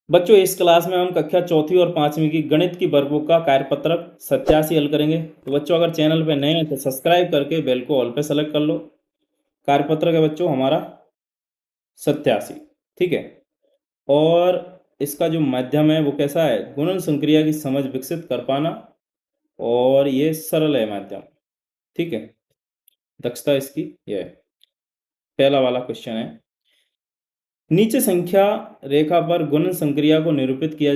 बच्चों इस क्लास में हम कक्षा चौथी और पांचवी की गणित की वर्कबुक का कार्यपत्रक 87 हल करेंगे। तो बच्चों अगर चैनल पे नए हैं तो सब्सक्राइब करके बेल को ऑल पे सेलेक्ट कर लो। कार्यपत्रक है बच्चों हमारा 87, ठीक है। और इसका जो माध्यम है वो कैसा है, गुणन संक्रिया की समझ विकसित कर पाना, और ये सरल है माध्यम, ठीक है। दक्षता इसकी ये है। पहला वाला क्वेश्चन है, नीचे संख्या रेखा पर गुणन संक्रिया को निरूपित किया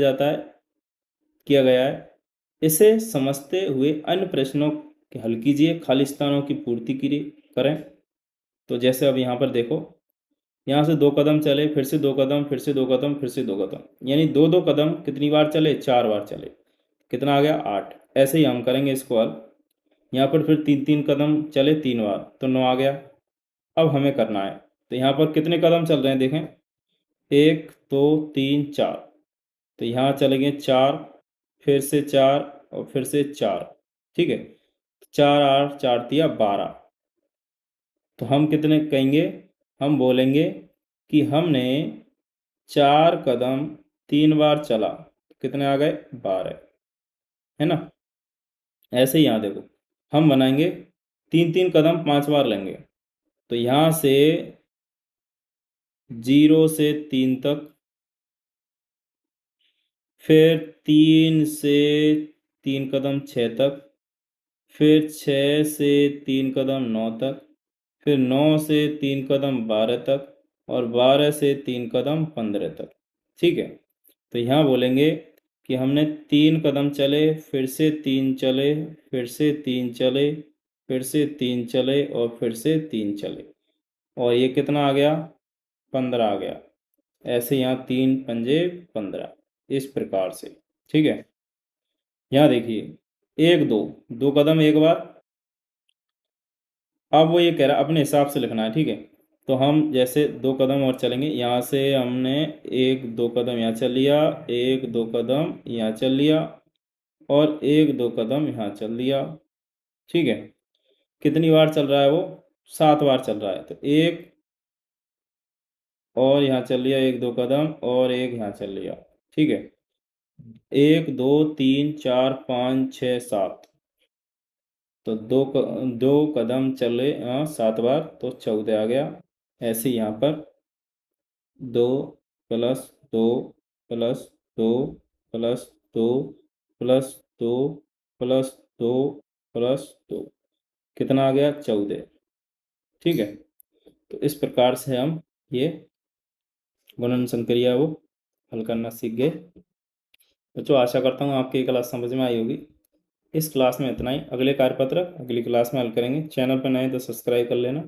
गया है। इसे समझते हुए अन्य प्रश्नों के हल कीजिए, खाली स्थानों की पूर्ति करें। तो जैसे अब यहाँ पर देखो, यहाँ से 2 कदम चले, फिर से 2 कदम, फिर से 2 कदम, फिर से 2 कदम, यानी 2-2 कदम कितनी बार चले, 4 बार चले। कितना आ गया, 8। ऐसे ही हम करेंगे इसको हल। यहाँ पर फिर 3-3 कदम चले 3 बार, तो 9 आ गया। अब हमें करना है, तो यहाँ पर कितने कदम चल रहे हैं देखें, 1 2 3 4। तो यहाँ चलेंगे 4, फिर से 4, और फिर से 4, ठीक है। 4 8 4 तिया 12। तो हम कितने कहेंगे, हम बोलेंगे कि हमने 4 कदम 3 बार चला, कितने आ गए, 12, है ना। ऐसे ही यहाँ देखो, हम बनाएंगे 3-3 कदम 5 बार लेंगे। तो यहाँ से 0 से 3 तक, फिर 3 से 3 कदम 6 तक, फिर 6 से 3 कदम 9 तक, फिर 9 से 3 कदम 12 तक, और 12 से 3 कदम 15 तक, ठीक है। तो यहाँ बोलेंगे कि हमने 3 कदम चले, फिर से 3 चले, फिर से 3 चले, फिर से 3 चले, और फिर से 3 चले, और ये कितना आ गया, 15 आ गया। ऐसे यहाँ 3 पंजे 15, इस प्रकार से, ठीक है। यहाँ देखिए 1 2, 2 कदम एक बार। अब वो ये कह रहा है अपने हिसाब से लिखना है, ठीक है। तो हम जैसे 2 कदम और चलेंगे, यहाँ से हमने 1-2 कदम यहाँ चल लिया, 1-2 कदम यहाँ चल लिया, और 1-2 कदम यहाँ चल लिया, ठीक है। कितनी बार चल रहा है वो, 7 बार चल रहा है। तो 1 और यहाँ चल लिया 1-2 कदम, और 1 यहाँ चल लिया, ठीक है। 1 2 3 4 5 6 7। तो 2 कदम चले 7 बार, तो 14 आ गया। ऐसे ही यहाँ पर 2 plus 2 plus 2 plus 2 plus 2 plus 2 plus 2, कितना आ गया, 14, ठीक है। तो इस प्रकार से हम ये गुणन संक्रिया वो हल करना सीख गए। बच्चों आशा करता हूँ आपकी ये क्लास समझ में आई होगी। इस क्लास में इतना ही, अगले कार्यपत्र अगली क्लास में हल करेंगे। चैनल पर नए तो सब्सक्राइब कर लेना।